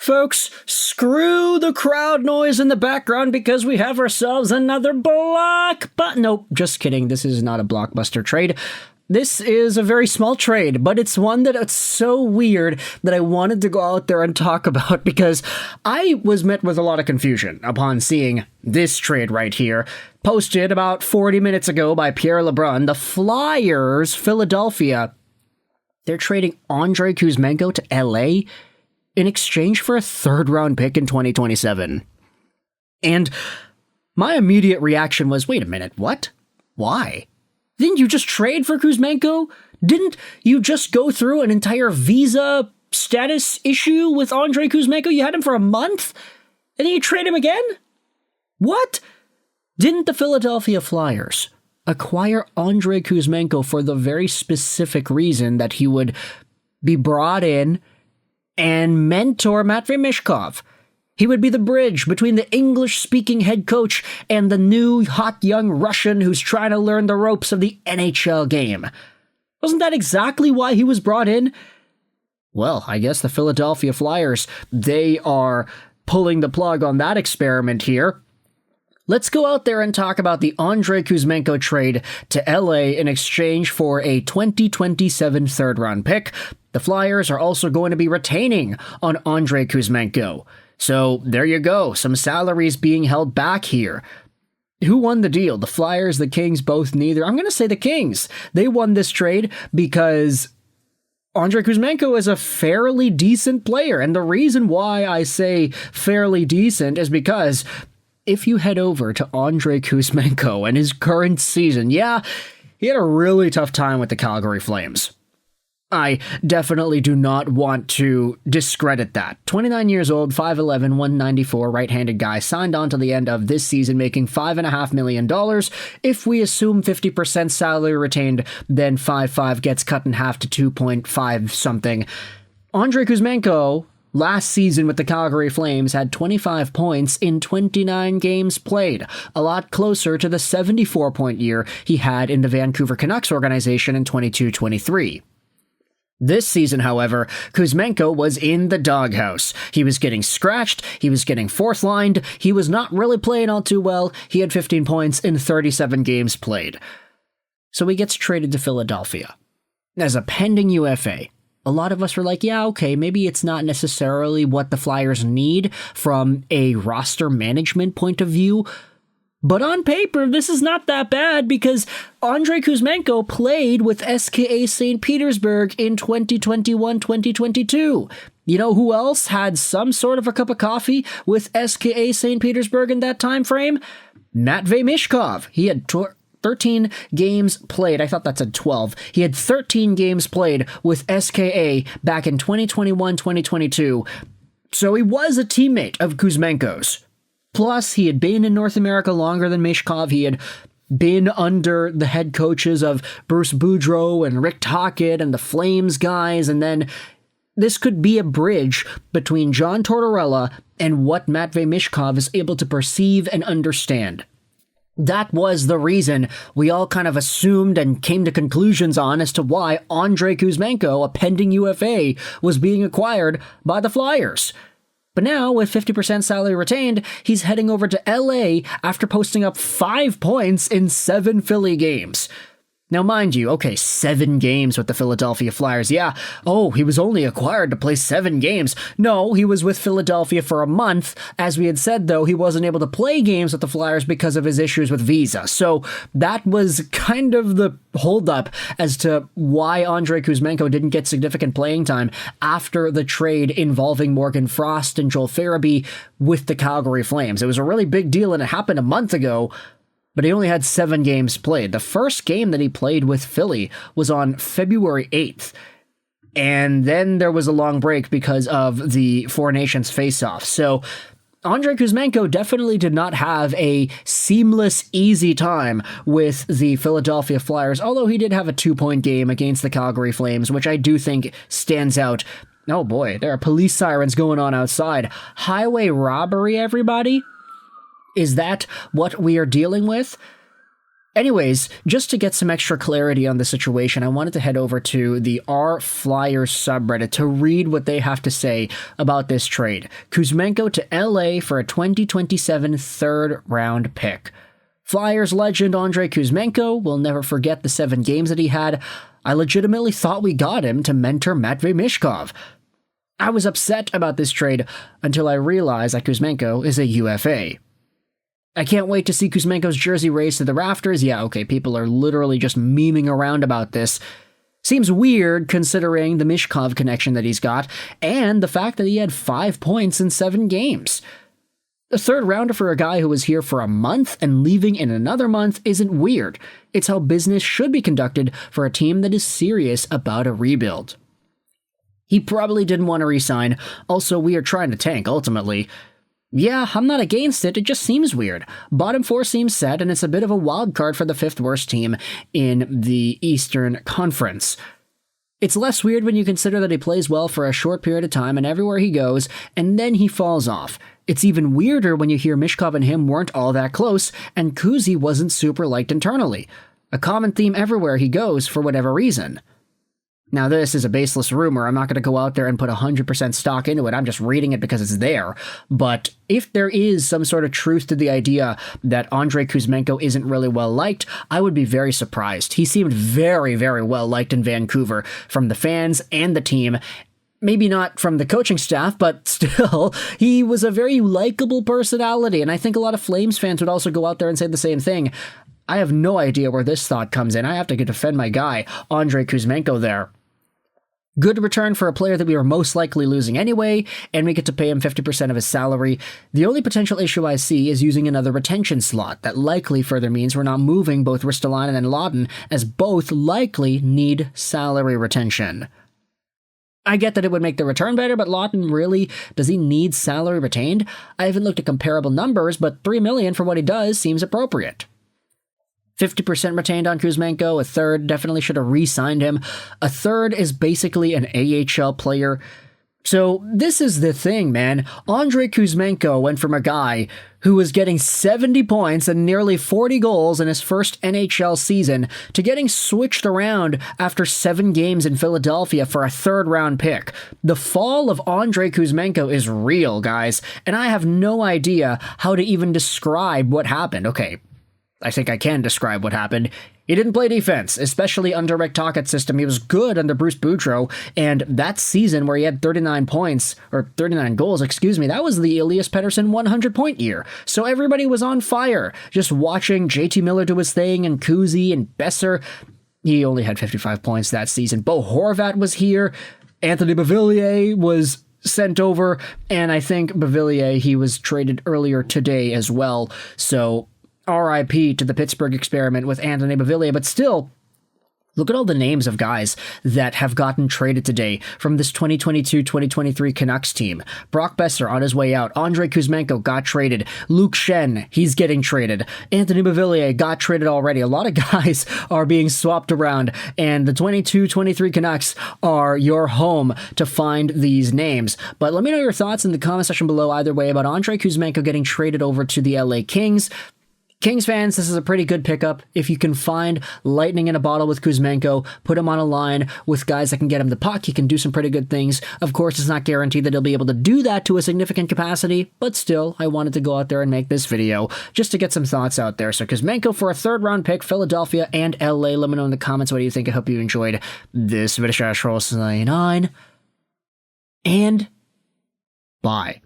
Folks, screw the crowd noise in the background because we have ourselves another nope, just kidding. This is not a blockbuster trade. This is a very small trade, but it's one that it's so weird that I wanted to go out there and talk about because I was met with a lot of confusion upon seeing this trade right here, posted about 40 minutes ago by Pierre Lebrun. The Flyers, Philadelphia, they're trading Andrei Kuzmenko to LA in exchange for a third-round pick in 2027. And my immediate reaction was, wait a minute, what? Why? Didn't you just trade for Kuzmenko? Didn't you just go through an entire visa status issue with Andrei Kuzmenko? You had him for a month? And then you trade him again? What? Didn't the Philadelphia Flyers acquire Andrei Kuzmenko for the very specific reason that he would be brought in and mentor Matvei Michkov? He would be the bridge between the English-speaking head coach and the new hot young Russian who's trying to learn the ropes of the NHL game. Wasn't that exactly why he was brought in? Well, I guess the Philadelphia Flyers, they are pulling the plug on that experiment here. Let's go out there and talk about the Andrei Kuzmenko trade to LA in exchange for a 2027 third-round pick. The Flyers are also going to be retaining on Andrei Kuzmenko. So there you go, some salaries being held back here. Who won the deal? The Flyers, the Kings, both neither. I'm going to say the Kings. They won this trade because Andrei Kuzmenko is a fairly decent player. And the reason why I say fairly decent is because if you head over to Andrei Kuzmenko and his current season, yeah, he had a really tough time with the Calgary Flames. I definitely do not want to discredit that. 29 years old, 5'11", 194, right-handed guy, signed on to the end of this season, making $5.5 million. If we assume 50% salary retained, then 5.5 gets cut in half to 2.5 something. Andrei Kuzmenko, last season with the Calgary Flames, had 25 points in 29 games played, a lot closer to the 74-point year he had in the Vancouver Canucks organization in 22-23. This season, however, Kuzmenko was in the doghouse. He was getting scratched, he was getting fourth-lined, he was not really playing all too well. He had 15 points in 37 games played. So he gets traded to Philadelphia as a pending UFA. A lot of us were like, yeah, okay, maybe it's not necessarily what the Flyers need from a roster management point of view. But on paper, this is not that bad because Andrei Kuzmenko played with SKA St. Petersburg in 2021-2022. You know who else had some sort of a cup of coffee with SKA St. Petersburg in that time frame? Matvei Michkov. He had 13 games played. I thought that said 12. He had 13 games played with SKA back in 2021-2022. So he was a teammate of Kuzmenko's. Plus, he had been in North America longer than Michkov. He had been under the head coaches of Bruce Boudreau and Rick Tocchet and the Flames guys, and then this could be a bridge between John Tortorella and what Matvei Michkov is able to perceive and understand. That was the reason we all kind of assumed and came to conclusions on as to why Andrei Kuzmenko, a pending UFA, was being acquired by the Flyers. But now, with 50% salary retained, he's heading over to LA after posting up 5 points in 7 Philly games. Now, mind you, okay, 7 games with the Philadelphia Flyers. Yeah, oh, he was only acquired to play 7 games. No, he was with Philadelphia for a month. As we had said, though, he wasn't able to play games with the Flyers because of his issues with visa. So that was kind of the holdup as to why Andrei Kuzmenko didn't get significant playing time after the trade involving Morgan Frost and Joel Farabee with the Calgary Flames. It was a really big deal, and it happened a month ago. But he only had 7 games played. The first game that he played with Philly was on February 8th. And then there was a long break because of the Four Nations face-off. So Andrei Kuzmenko definitely did not have a seamless, easy time with the Philadelphia Flyers, although he did have a 2-point game against the Calgary Flames, which I do think stands out. Oh boy, there are police sirens going on outside. Highway robbery, everybody? Is that what we are dealing with? Anyways, just to get some extra clarity on the situation, I wanted to head over to the R Flyers subreddit to read what they have to say about this trade. Kuzmenko to LA for a 2027 third-round pick. Flyers legend Andrei Kuzmenko will never forget the 7 games that he had. I legitimately thought we got him to mentor Matvei Michkov. I was upset about this trade until I realized that Kuzmenko is a UFA. I can't wait to see Kuzmenko's jersey raised to the rafters. Yeah, okay, people are literally just memeing around about this. Seems weird considering the Michkov connection that he's got, and the fact that he had 5 points in 7 games. A third rounder for a guy who was here for a month and leaving in another month isn't weird. It's how business should be conducted for a team that is serious about a rebuild. He probably didn't want to resign. Also, we are trying to tank, ultimately. Yeah, I'm not against it, it just seems weird. Bottom 4 seems set, and it's a bit of a wild card for the 5th worst team in the Eastern Conference. It's less weird when you consider that he plays well for a short period of time and everywhere he goes, and then he falls off. It's even weirder when you hear Michkov and him weren't all that close, and Kuzy wasn't super liked internally. A common theme everywhere he goes for whatever reason. Now, this is a baseless rumor. I'm not going to go out there and put 100% stock into it. I'm just reading it because it's there. But if there is some sort of truth to the idea that Andrei Kuzmenko isn't really well liked, I would be very surprised. He seemed very, very well liked in Vancouver from the fans and the team. Maybe not from the coaching staff, but still, he was a very likable personality. And I think a lot of Flames fans would also go out there and say the same thing. I have no idea where this thought comes in. I have to defend my guy, Andrei Kuzmenko there. Good return for a player that we are most likely losing anyway, and we get to pay him 50% of his salary. The only potential issue I see is using another retention slot. That likely further means we're not moving both Ristolainen and Lawton, as both likely need salary retention. I get that it would make the return better, but Lawton really, does he need salary retained? I haven't looked at comparable numbers, but $3 million for what he does seems appropriate. 50% retained on Kuzmenko, a third definitely should have re-signed him. A third is basically an AHL player. So this is the thing, man. Andrei Kuzmenko went from a guy who was getting 70 points and nearly 40 goals in his first NHL season to getting switched around after 7 games in Philadelphia for a third-round pick. The fall of Andrei Kuzmenko is real, guys, and I have no idea how to even describe what happened. Okay, I think I can describe what happened. He didn't play defense, especially under Rick Tocchet's system. He was good under Bruce Boudreau, and that season where he had 39 goals, that was the Elias Pettersson 100-point year. So everybody was on fire, just watching JT Miller do his thing, and Kuzy and Besser. He only had 55 points that season. Bo Horvat was here. Anthony Beauvillier was sent over, and I think Beauvillier, he was traded earlier today as well. So RIP to the Pittsburgh experiment with Anthony Beauvillier, but still, look at all the names of guys that have gotten traded today from this 2022-2023 Canucks team. Brock Besser on his way out. Andrei Kuzmenko got traded. Luke Schenn, he's getting traded. Anthony Beauvillier got traded already. A lot of guys are being swapped around, and the 22-23 Canucks are your home to find these names. But let me know your thoughts in the comment section below either way about Andrei Kuzmenko getting traded over to the LA Kings. Kings fans, this is a pretty good pickup. If you can find lightning in a bottle with Kuzmenko, put him on a line with guys that can get him the puck, he can do some pretty good things. Of course, it's not guaranteed that he'll be able to do that to a significant capacity, but still, I wanted to go out there and make this video just to get some thoughts out there. So Kuzmenko for a third-round pick, Philadelphia and LA. Let me know in the comments what do you think. I hope you enjoyed this video. And bye.